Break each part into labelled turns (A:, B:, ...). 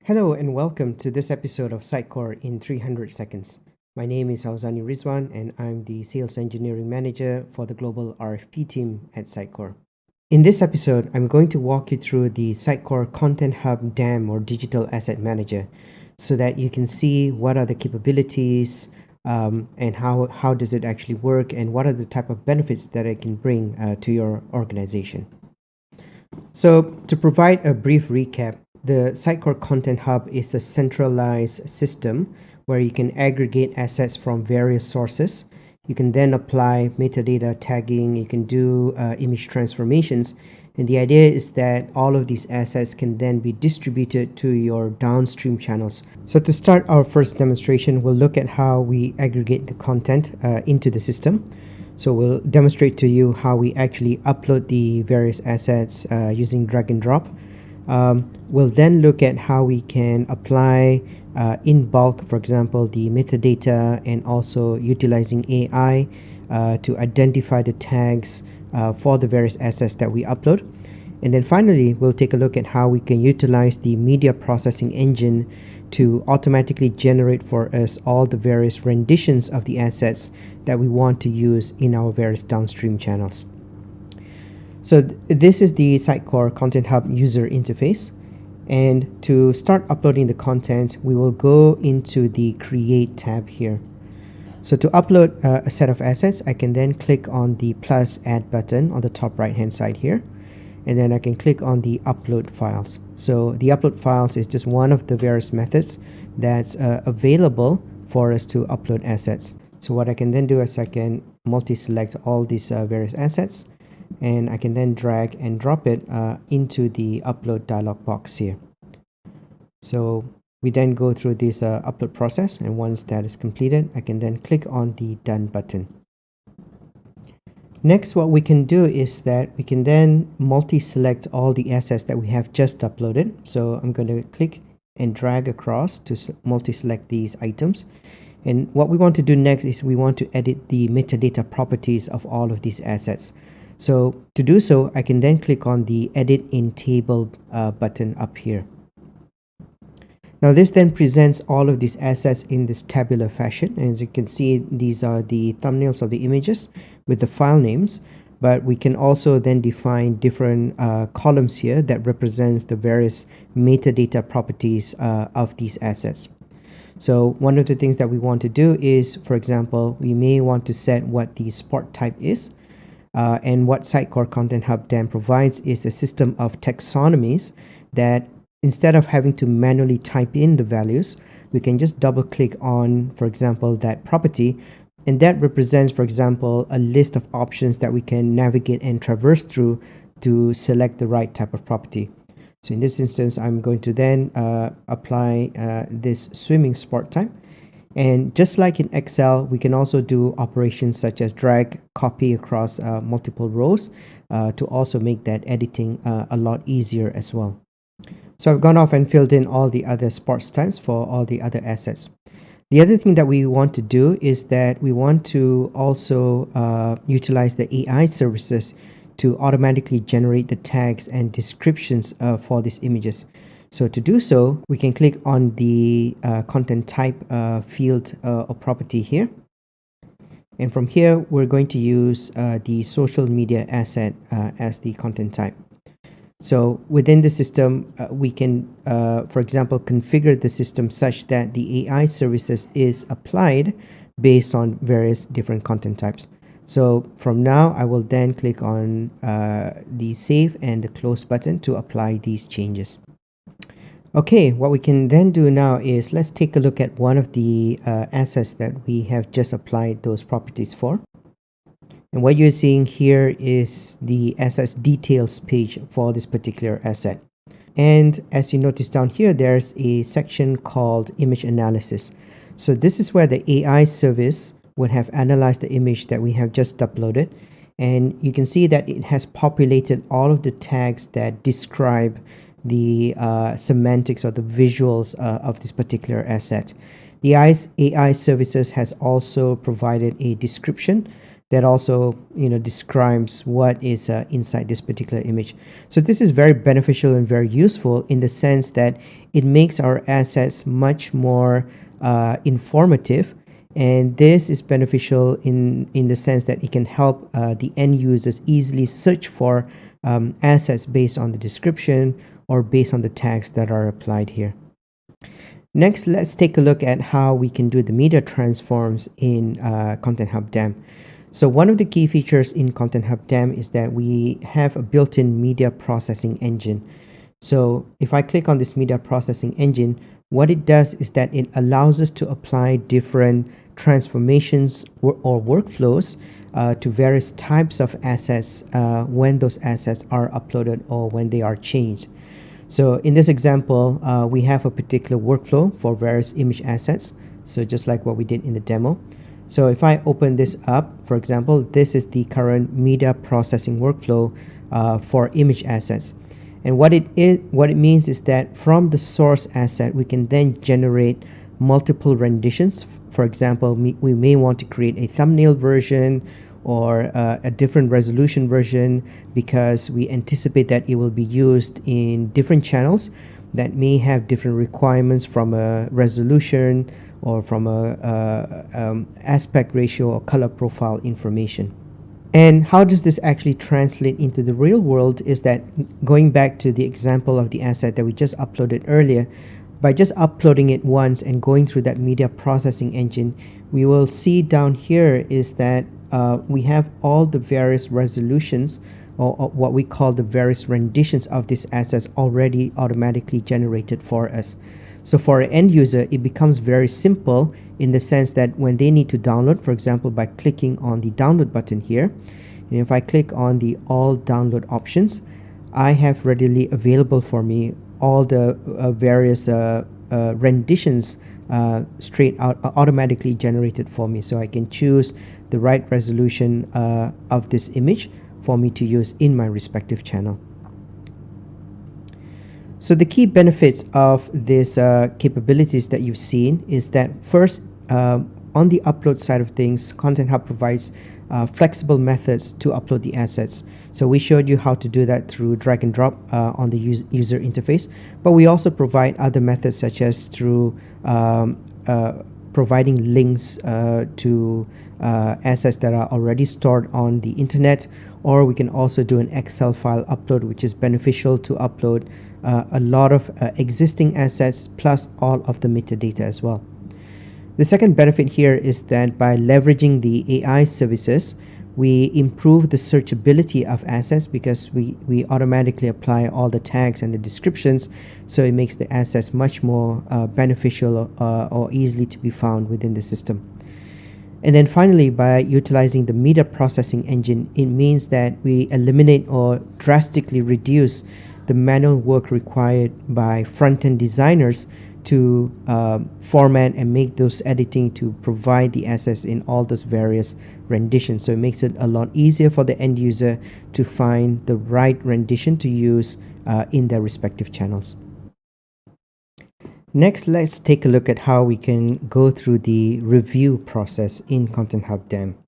A: Hello and welcome to this episode of Sitecore in 300 seconds. My name is Auzani Rizwan and I'm the Sales Engineering Manager for the Global RFP team at Sitecore. In this episode, I'm going to walk you through the Sitecore Content Hub DAM or Digital Asset Manager so that you can see what are the capabilities and how does it actually work and what are the type of benefits that it can bring to your organization. So to provide a brief recap, the Sitecore Content Hub is a centralized system where you can aggregate assets from various sources. You can then apply metadata tagging, you can do image transformations, and the idea is that all of these assets can then be distributed to your downstream channels. So to start our first demonstration, we'll look at how we aggregate the content into the system. So we'll demonstrate to you how we actually upload the various assets using drag and drop. We'll then look at how we can apply in bulk, for example, the metadata and also utilizing AI to identify the tags for the various assets that we upload. And then finally, we'll take a look at how we can utilize the media processing engine to automatically generate for us all the various renditions of the assets that we want to use in our various downstream channels. So this is the Sitecore Content Hub user interface. And to start uploading the content, we will go into the Create tab here. So to upload a set of assets, I can then click on the plus add button on the top right hand side here. And then I can click on the upload files. So the upload files is just one of the various methods that's available for us to upload assets. So what I can then do is I can multi-select all these various assets, and I can then drag and drop it into the upload dialog box here. So we then go through this upload process, and once that is completed, I can then click on the done button. Next, what we can do is that we can then multi-select all the assets that we have just uploaded. So I'm going to click and drag across to multi-select these items. And what we want to do next is we want to edit the metadata properties of all of these assets. So to do so, I can then click on the Edit in Table button up here. Now this then presents all of these assets in this tabular fashion. And as you can see, these are the thumbnails of the images with the file names. But we can also then define different columns here that represents the various metadata properties of these assets. So one of the things that we want to do is, for example, we may want to set what the sport type is. And what Sitecore Content Hub DAM provides is a system of taxonomies that instead of having to manually type in the values, we can just double click on, for example, that property. And that represents, for example, a list of options that we can navigate and traverse through to select the right type of property. So in this instance, I'm going to then apply this swimming sport type. And just like in Excel, we can also do operations such as drag, copy across multiple rows to also make that editing a lot easier as well. So I've gone off and filled in all the other sports types for all the other assets. The other thing that we want to do is that we want to also utilize the AI services to automatically generate the tags and descriptions for these images. So to do so, we can click on the content type field or property here. And from here, we're going to use the social media asset as the content type. So within the system, we can, for example, configure the system such that the AI services is applied based on various different content types. So from now, I will then click on the save and the close button to apply these changes. Okay, what we can then do now is let's take a look at one of the assets that we have just applied those properties for. And what you're seeing here is the assets details page for this particular asset. And as you notice down here, there's a section called image analysis. So this is where the AI service would have analyzed the image that we have just uploaded. And you can see that it has populated all of the tags that describe the semantics or the visuals of this particular asset. The AI services has also provided a description that also describes what is inside this particular image. So this is very beneficial and very useful in the sense that it makes our assets much more informative, and this is beneficial in the sense that it can help the end users easily search for assets based on the description or based on the tags that are applied here. Next, let's take a look at how we can do the media transforms in Content Hub DAM. So one of the key features in Content Hub DAM is that we have a built-in media processing engine. So if I click on this media processing engine, what it does is that it allows us to apply different transformations or workflows to various types of assets when those assets are uploaded or when they are changed. So in this example, we have a particular workflow for various image assets. So just like what we did in the demo. So if I open this up, for example, this is the current media processing workflow for image assets. And what it means is that from the source asset, we can then generate multiple renditions. For example, we may want to create a thumbnail version or a different resolution version because we anticipate that it will be used in different channels that may have different requirements from a resolution or from a aspect ratio or color profile information. And how does this actually translate into the real world is that, going back to the example of the asset that we just uploaded earlier, by just uploading it once and going through that media processing engine, we will see down here is that we have all the various resolutions or what we call the various renditions of these assets already automatically generated for us. So for an end user, it becomes very simple in the sense that when they need to download, for example, by clicking on the download button here, and if I click on the all download options, I have readily available for me all the various renditions straight out automatically generated for me. So I can choose the right resolution of this image for me to use in my respective channel. So the key benefits of these capabilities that you've seen is that first, on the upload side of things, Content Hub provides flexible methods to upload the assets. So we showed you how to do that through drag and drop on the user interface, but we also provide other methods such as through providing links to assets that are already stored on the internet, or we can also do an Excel file upload, which is beneficial to upload a lot of existing assets plus all of the metadata as well. The second benefit here is that by leveraging the AI services, we improve the searchability of assets because we automatically apply all the tags and the descriptions, so it makes the assets much more beneficial or easily to be found within the system. And then finally, by utilizing the media processing engine, it means that we eliminate or drastically reduce the manual work required by front-end designers to format and make those editing to provide the assets in all those various renditions. So it makes it a lot easier for the end user to find the right rendition to use in their respective channels. Next, let's take a look at how we can go through the review process in Content Hub DAM.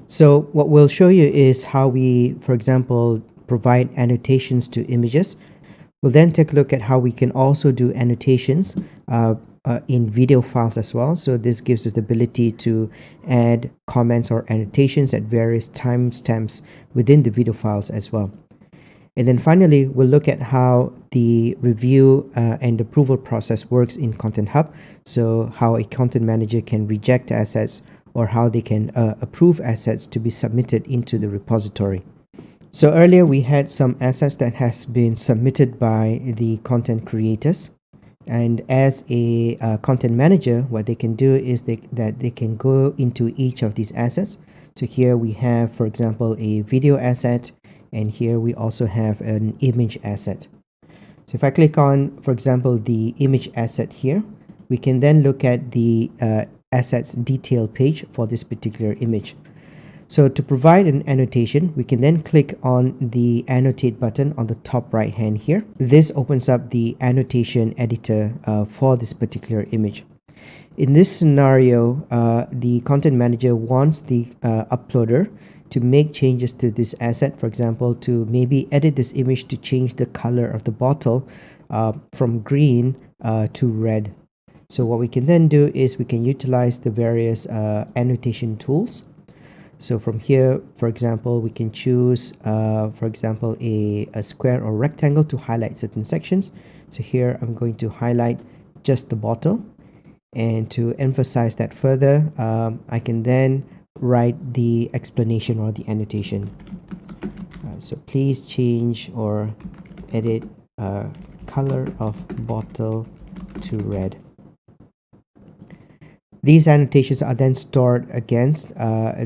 A: So what we'll show you is how we, for example, provide annotations to images. We'll then take a look at how we can also do annotations in video files as well. So this gives us the ability to add comments or annotations at various timestamps within the video files as well. And then finally, we'll look at how the review and approval process works in Content Hub. So how a content manager can reject assets or how they can approve assets to be submitted into the repository. So earlier we had some assets that has been submitted by the content creators, and as a content manager, what they can do is that they can go into each of these assets. So here we have, for example, a video asset, and here we also have an image asset. So if I click on, for example, the image asset here, we can then look at the assets detail page for this particular image. So to provide an annotation, we can then click on the annotate button on the top right hand here. This opens up the annotation editor for this particular image. In this scenario, the content manager wants the uploader to make changes to this asset, for example, to maybe edit this image to change the color of the bottle from green to red. So what we can then do is we can utilize the various annotation tools. So from here, for example, we can choose, for example, a square or rectangle to highlight certain sections. So here I'm going to highlight just the bottle. And to emphasize that further, I can then write the explanation or the annotation. So please change or edit color of bottle to red. These annotations are then stored against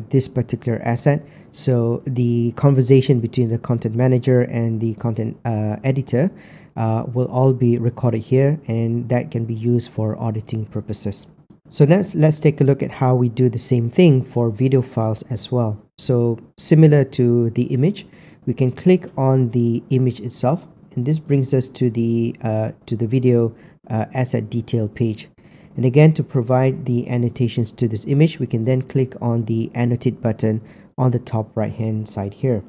A: this particular asset. So the conversation between the content manager and the content editor will all be recorded here, and that can be used for auditing purposes. So let's take a look at how we do the same thing for video files as well. So similar to the image, we can click on the image itself, and this brings us to the video asset detail page. And again, to provide the annotations to this image, we can then click on the annotate button on the top right hand side here.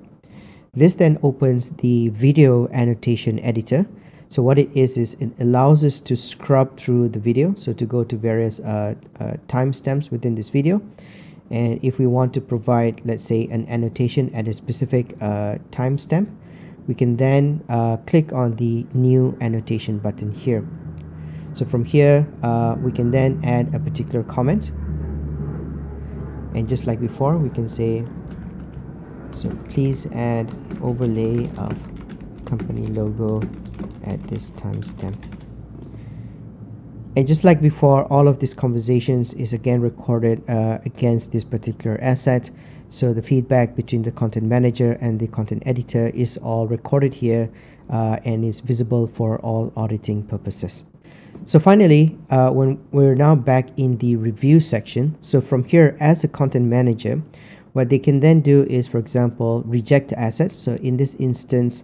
A: This then opens the video annotation editor. So what it is it allows us to scrub through the video, so to go to various timestamps within this video. And if we want to provide, let's say, an annotation at a specific timestamp, we can then click on the new annotation button here. So from here, we can then add a particular comment. And just like before, we can say, so please add overlay of company logo at this timestamp. And just like before, all of these conversations is again recorded against this particular asset. So the feedback between the content manager and the content editor is all recorded here and is visible for all auditing purposes. So finally, when we're now back in the review section, so from here as a content manager, what they can then do is, for example, reject assets. So in this instance,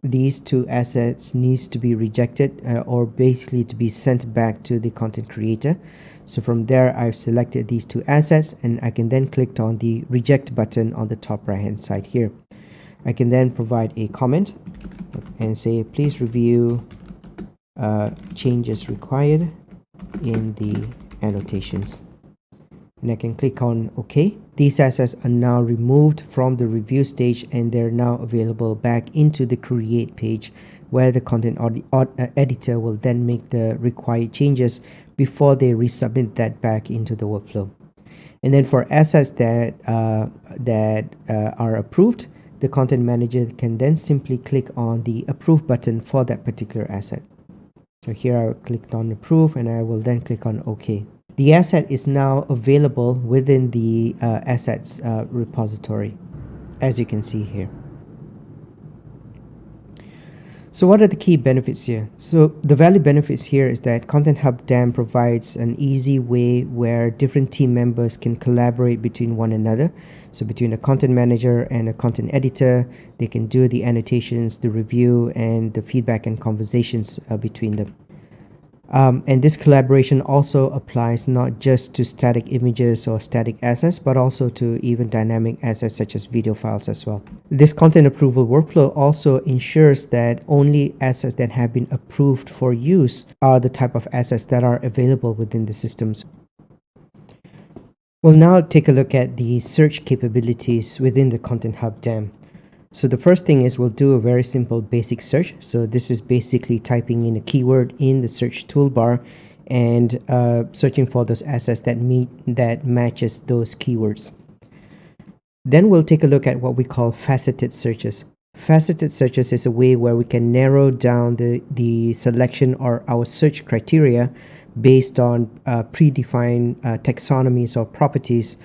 A: these two assets needs to be rejected or basically to be sent back to the content creator. So from there, I've selected these two assets, and I can then click on the reject button on the top right hand side here. I can then provide a comment and say, please review changes required in the annotations, and I can click on OK. These assets are now removed from the review stage, and they're now available back into the create page, where the content editor will then make the required changes before they resubmit that back into the workflow. And then for assets that are approved, the content manager can then simply click on the approve button for that particular asset. So here I clicked on approve, and I will then click on OK. The asset is now available within the assets repository, as you can see here. So what are the key benefits here? So the value benefits here is that Content Hub DAM provides an easy way where different team members can collaborate between one another. So between a content manager and a content editor, they can do the annotations, the review, and the feedback and conversations between them. And this collaboration also applies not just to static images or static assets, but also to even dynamic assets such as video files as well. This content approval workflow also ensures that only assets that have been approved for use are the type of assets that are available within the systems. We'll now take a look at the search capabilities within the Content Hub DAM. So the first thing is we'll do a very simple basic search. So this is basically typing in a keyword in the search toolbar and searching for those assets that matches those keywords. Then we'll take a look at what we call faceted searches. Faceted searches is a way where we can narrow down the selection or our search criteria based on predefined taxonomies or properties.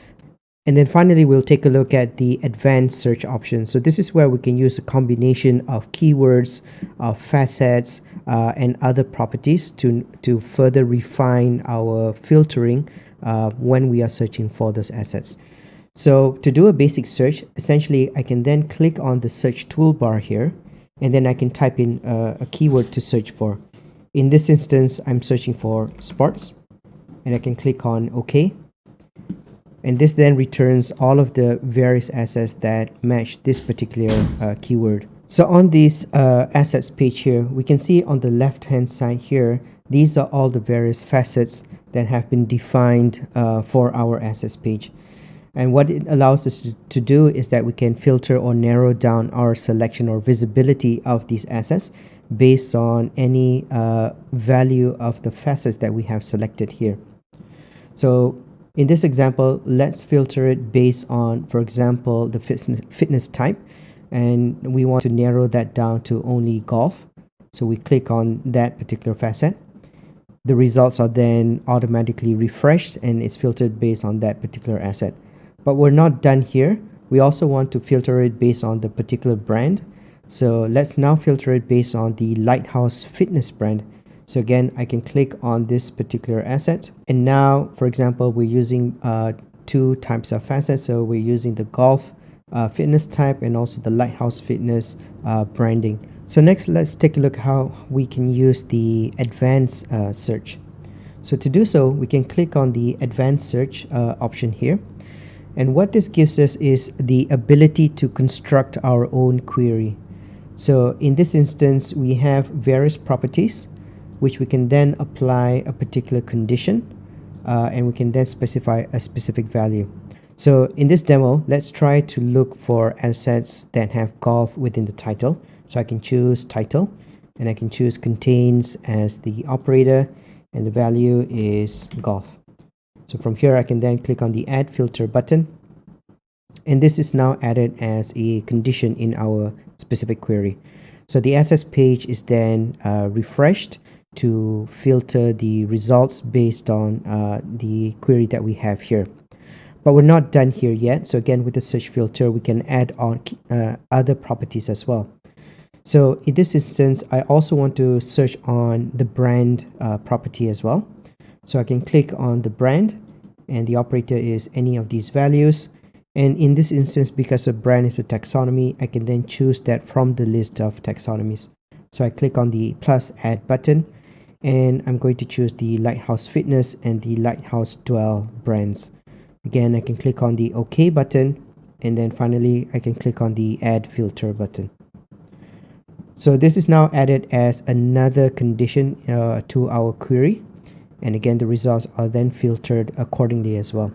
A: And then finally, we'll take a look at the advanced search options. So this is where we can use a combination of keywords, of facets, and other properties to further refine our filtering when we are searching for those assets. So to do a basic search, essentially, I can then click on the search toolbar here, and then I can type in a keyword to search for. In this instance, I'm searching for sports. and I can click on OK. And this then returns all of the various assets that match this particular keyword. So on this assets page here, we can see on the left hand side here, these are all the various facets that have been defined for our assets page. And what it allows us to do is that we can filter or narrow down our selection or visibility of these assets based on any value of the facets that we have selected here. So in this example, let's filter it based on, for example, the fitness type, and we want to narrow that down to only golf. So we click on that particular facet. The results are then automatically refreshed and it's filtered based on that particular asset. But we're not done here. We also want to filter it based on the particular brand. So let's now filter it based on the Lighthouse Fitness brand. So again, I can click on this particular asset. And now, for example, we're using two types of facets. So we're using the golf fitness type and also the Lighthouse Fitness branding. So next, let's take a look how we can use the advanced search. So to do so, we can click on the advanced search option here. And what this gives us is the ability to construct our own query. So in this instance, we have various properties, which we can then apply a particular condition, and we can then specify a specific value. So in this demo, let's try to look for assets that have golf within the title. So I can choose title, and I can choose contains as the operator, and the value is golf. So from here, I can then click on the add filter button, and this is now added as a condition in our specific query. So the assets page is then refreshed to filter the results based on the query that we have here. But we're not done here yet. So again, with the search filter, we can add on other properties as well. So in this instance, I also want to search on the brand property as well. So I can click on the brand, and the operator is any of these values. And in this instance, because a brand is a taxonomy, I can then choose that from the list of taxonomies. So I click on the plus add button, and I'm going to choose the Lighthouse Fitness and the Lighthouse Dwell brands. Again, I can click on the OK button, and then finally I can click on the add filter button. So this is now added as another condition to our query. And again, the results are then filtered accordingly as well.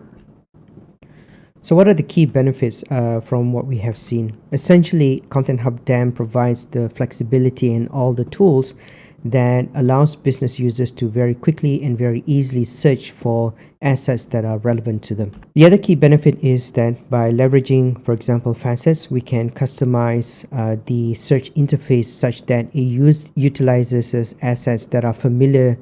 A: So what are the key benefits from what we have seen? Essentially, Content Hub DAM provides the flexibility and all the tools that allows business users to very quickly and very easily search for assets that are relevant to them. The other key benefit is that by leveraging, for example, facets, we can customize the search interface such that it utilizes assets that are familiar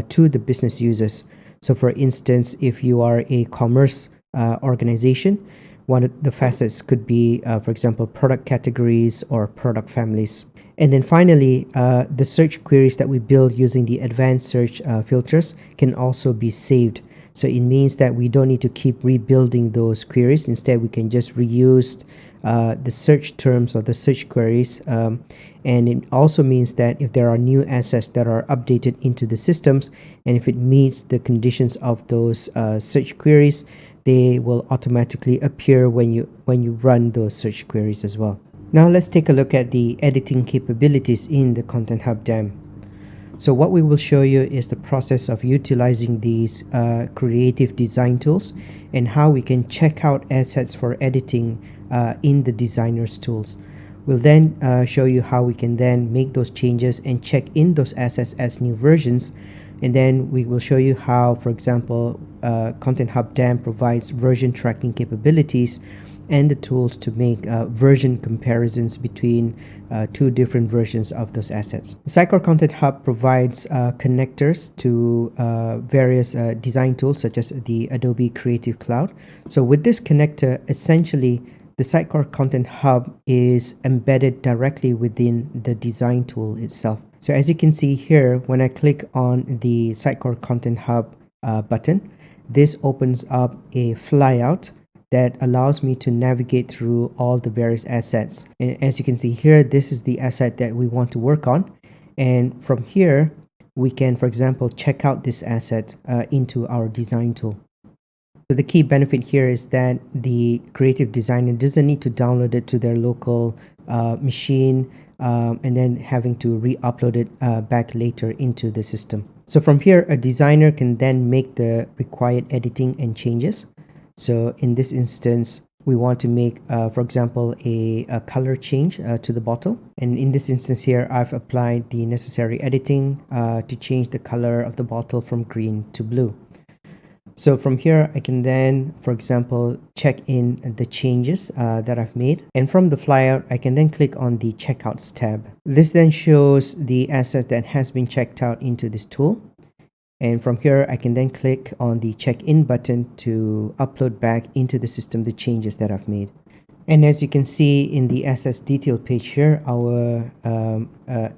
A: to the business users. So for instance, if you are a commerce organization, one of the facets could be, for example, product categories or product families. And then finally, the search queries that we build using the advanced search filters can also be saved. So it means that we don't need to keep rebuilding those queries. Instead, we can just reuse the search terms or the search queries. And it also means that if there are new assets that are updated into the systems, and if it meets the conditions of those search queries, they will automatically appear when you run those search queries as well. Now let's take a look at the editing capabilities in the Content Hub DAM. So what we will show you is the process of utilizing these creative design tools and how we can check out assets for editing in the designer's tools. We'll then show you how we can then make those changes and check in those assets as new versions. And then we will show you how, for example, Content Hub DAM provides version tracking capabilities and the tools to make version comparisons between two different versions of those assets. Sitecore Content Hub provides connectors to various design tools such as the Adobe Creative Cloud. So with this connector, essentially the Sitecore Content Hub is embedded directly within the design tool itself. So as you can see here, when I click on the Sitecore Content Hub button, this opens up a flyout that allows me to navigate through all the various assets. And as you can see here, this is the asset that we want to work on. And from here, we can, for example, check out this asset into our design tool. So the key benefit here is that the creative designer doesn't need to download it to their local machine and then having to re-upload it back later into the system. So from here, a designer can then make the required editing and changes. So in this instance, we want to make, for example, a color change to the bottle. And in this instance here, I've applied the necessary editing to change the color of the bottle from green to blue. So from here, I can then, for example, check in the changes that I've made. And from the flyout, I can then click on the Checkouts tab. This then shows the asset that has been checked out into this tool. And from here, I can then click on the Check-in button to upload back into the system the changes that I've made. And as you can see in the assets detail page here, our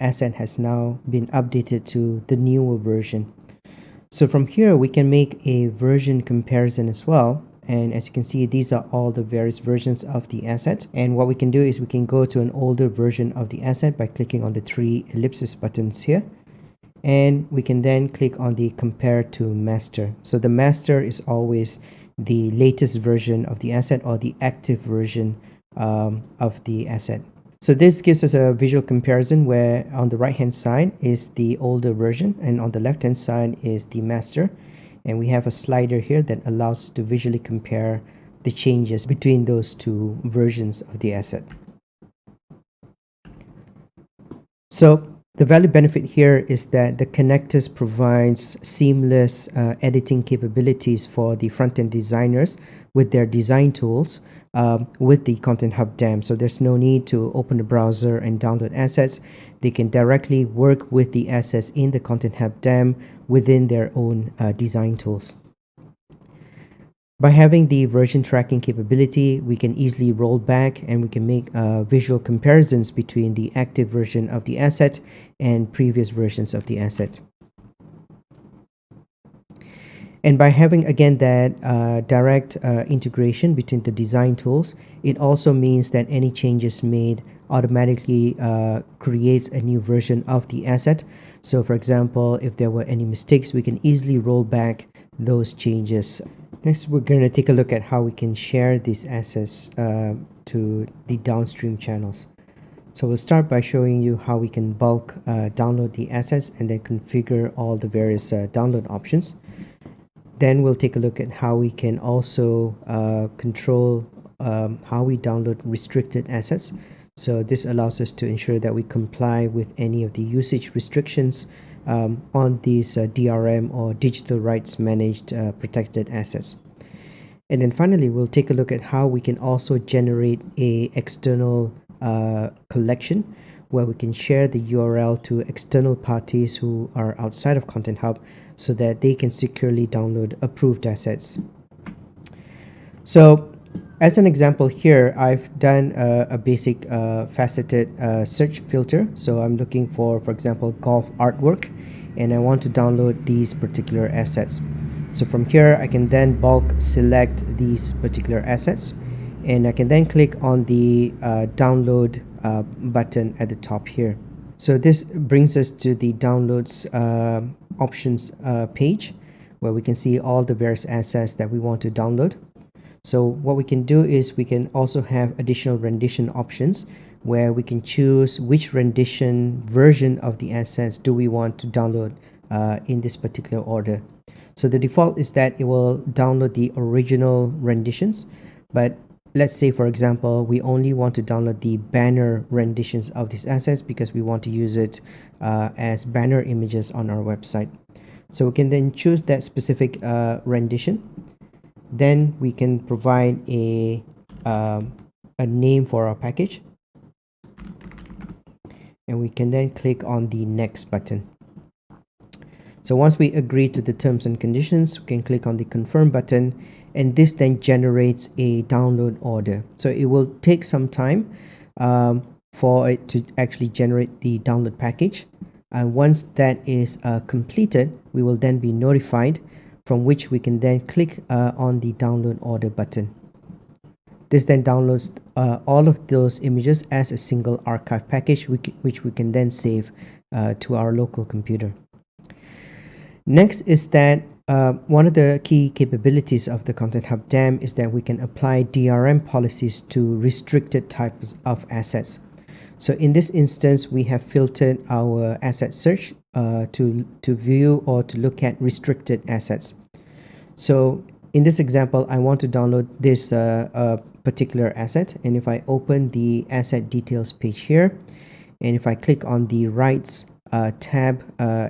A: asset has now been updated to the newer version. So from here, we can make a version comparison as well. And as you can see, these are all the various versions of the asset. And what we can do is we can go to an older version of the asset by clicking on the 3 ellipsis buttons here. And we can then click on the compare to master. So the master is always the latest version of the asset or the active version of the asset. So this gives us a visual comparison where on the right hand side is the older version and on the left hand side is the master. And we have a slider here that allows us to visually compare the changes between those two versions of the asset. So the value benefit here is that the connectors provides seamless editing capabilities for the front-end designers with their design tools with the Content Hub DAM. So there's no need to open the browser and download assets. They can directly work with the assets in the Content Hub DAM within their own design tools. By having the version tracking capability, we can easily roll back and we can make visual comparisons between the active version of the asset and previous versions of the asset. And by having, again, that direct integration between the design tools, it also means that any changes made automatically creates a new version of the asset. So for example, if there were any mistakes, we can easily roll back those changes. Next, we're going to take a look at how we can share these assets to the downstream channels. So we'll start by showing you how we can bulk download the assets and then configure all the various download options. Then we'll take a look at how we can also control how we download restricted assets. So this allows us to ensure that we comply with any of the usage restrictions on these DRM or digital rights managed protected assets. And then finally, we'll take a look at how we can also generate a external collection where we can share the URL to external parties who are outside of Content Hub so that they can securely download approved assets. So as an example here, I've done a basic faceted search filter. So I'm looking for example, golf artwork, and I want to download these particular assets. So from here, I can then bulk select these particular assets, and I can then click on the download button at the top here. So this brings us to the downloads options page, where we can see all the various assets that we want to download. So what we can do is we can also have additional rendition options where we can choose which rendition version of the assets do we want to download in this particular order. So the default is that it will download the original renditions, but let's say, for example, we only want to download the banner renditions of these assets because we want to use it as banner images on our website. So we can then choose that specific rendition. Then we can provide a name for our package. And we can then click on the next button. So once we agree to the terms and conditions, we can click on the confirm button, and this then generates a download order. So it will take some time for it to actually generate the download package. And once that is completed, we will then be notified, from which we can then click on the download order button. This then downloads all of those images as a single archive package, which we can then save to our local computer. Next is that one of the key capabilities of the Content Hub DAM is that we can apply DRM policies to restricted types of assets. So in this instance, we have filtered our asset search to view or to look at restricted assets. So in this example, I want to download this particular asset, and if I open the asset details page here, and if I click on the rights tab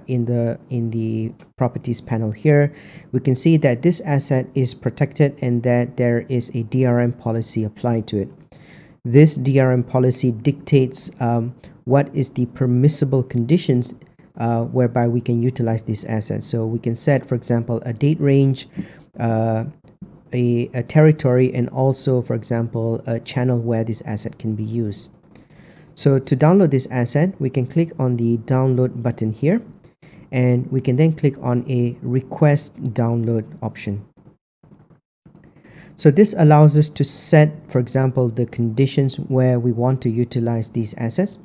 A: in the properties panel here, we can see that this asset is protected and that there is a DRM policy applied to it. This DRM policy dictates what is the permissible conditions whereby we can utilize these assets. So we can set, for example, a date range, a territory, and also, for example, a channel where this asset can be used. So to download this asset, we can click on the download button here, and we can then click on a request download option. So this allows us to set, for example, the conditions where we want to utilize these assets.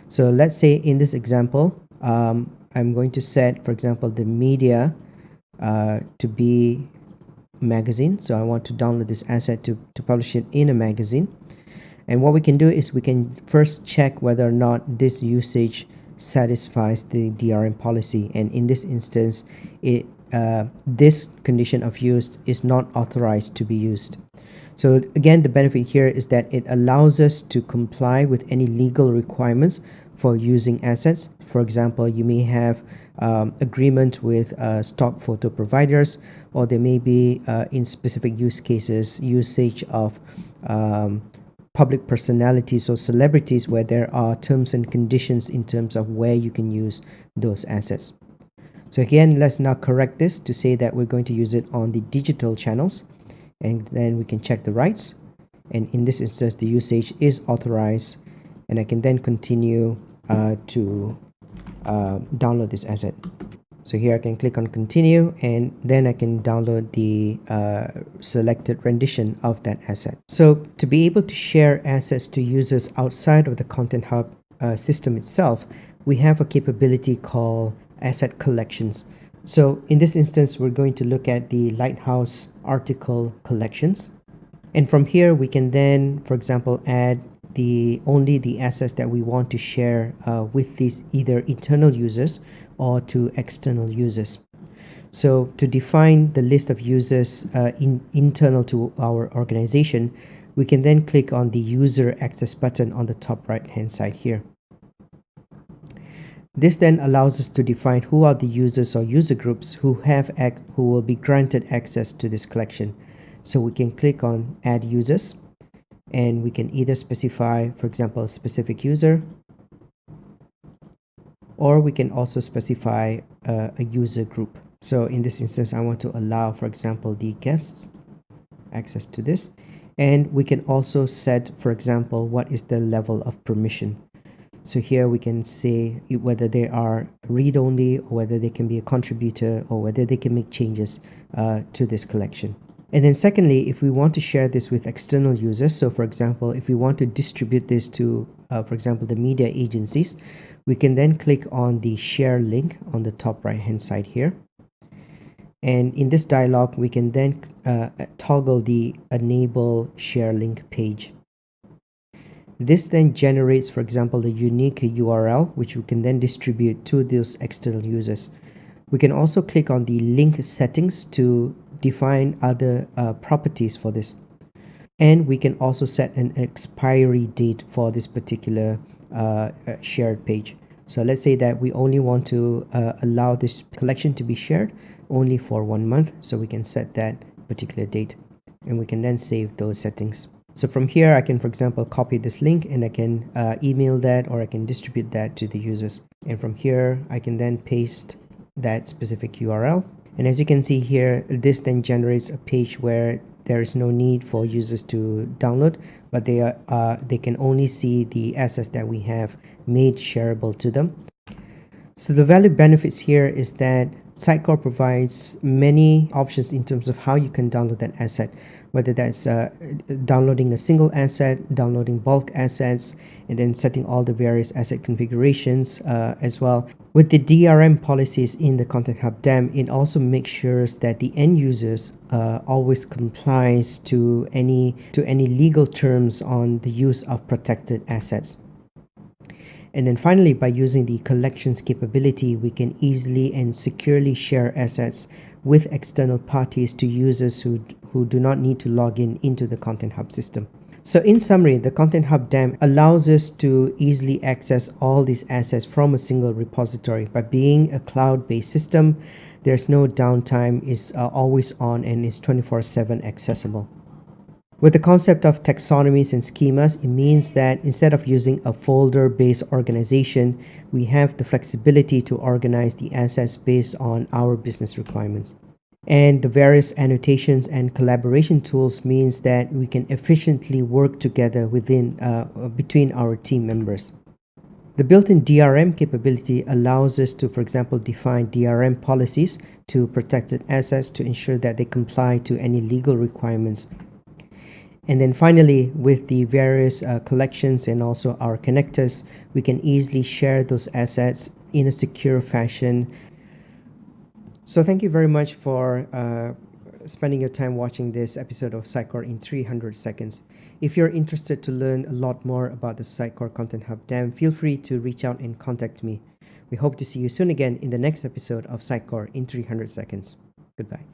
A: So let's say in this example, I'm going to set, for example, the media to be magazine. So I want to download this asset to publish it in a magazine. And what we can do is we can first check whether or not this usage satisfies the DRM policy. And in this instance, this condition of use is not authorized to be used. So again, the benefit here is that it allows us to comply with any legal requirements for using assets. For example, you may have agreement with stock photo providers, or there may be in specific use cases usage of public personalities or celebrities where there are terms and conditions in terms of where you can use those assets. So again, let's now correct this to say that we're going to use it on the digital channels, and then we can check the rights, and in this instance the usage is authorized, and I can then continue to download this asset. So here I can click on continue, and then I can download the selected rendition of that asset. So to be able to share assets to users outside of the Content Hub system itself, we have a capability called asset collections. So in this instance, we're going to look at the Lighthouse article collections. And from here, we can then, for example, add only the assets that we want to share with these either internal users or to external users. So to define the list of users internal to our organization, we can then click on the user access button on the top right hand side here. This then allows us to define who are the users or user groups who will be granted access to this collection. So we can click on add users, and we can either specify, for example, a specific user, or we can also specify a user group. So in this instance, I want to allow, for example, the guests access to this. And we can also set, for example, what is the level of permission. So here we can say whether they are read-only, or whether they can be a contributor, or whether they can make changes to this collection. And then secondly, if we want to share this with external users, so for example, if we want to distribute this to, for example, the media agencies, we can then click on the share link on the top right hand side here. And in this dialog, we can then toggle the enable share link page. This then generates, for example, the unique URL, which we can then distribute to those external users. We can also click on the link settings to define other properties for this. And we can also set an expiry date for this particular shared page. So let's say that we only want to allow this collection to be shared only for 1 month. So we can set that particular date, and we can then save those settings. So from here, I can, for example, copy this link, and I can email that, or I can distribute that to the users. And from here, I can then paste that specific URL. And as you can see here, this then generates a page where there is no need for users to download, but they can only see the assets that we have made shareable to them. So the value benefits here is that Sitecore provides many options in terms of how you can download that asset. whether that's downloading a single asset, downloading bulk assets, and then setting all the various asset configurations as well. With the DRM policies in the Content Hub DAM, it also makes sure that the end users always complies to any legal terms on the use of protected assets. And then finally, by using the collections capability, we can easily and securely share assets with external parties to users who do not need to log in into the Content Hub system. So in summary, the Content Hub DAM allows us to easily access all these assets from a single repository. By being a cloud-based system, there's no downtime, it's always on, and is 24/7 accessible. With the concept of taxonomies and schemas, it means that instead of using a folder-based organization, we have the flexibility to organize the assets based on our business requirements. And the various annotations and collaboration tools means that we can efficiently work together between our team members. The built-in DRM capability allows us to, for example, define DRM policies to protected assets to ensure that they comply to any legal requirements. And then finally, with the various collections and also our connectors, we can easily share those assets in a secure fashion. So thank you very much for spending your time watching this episode of Sitecore in 300 seconds. If you're interested to learn a lot more about the Sitecore Content Hub DAM, feel free to reach out and contact me. We hope to see you soon again in the next episode of Sitecore in 300 seconds. Goodbye.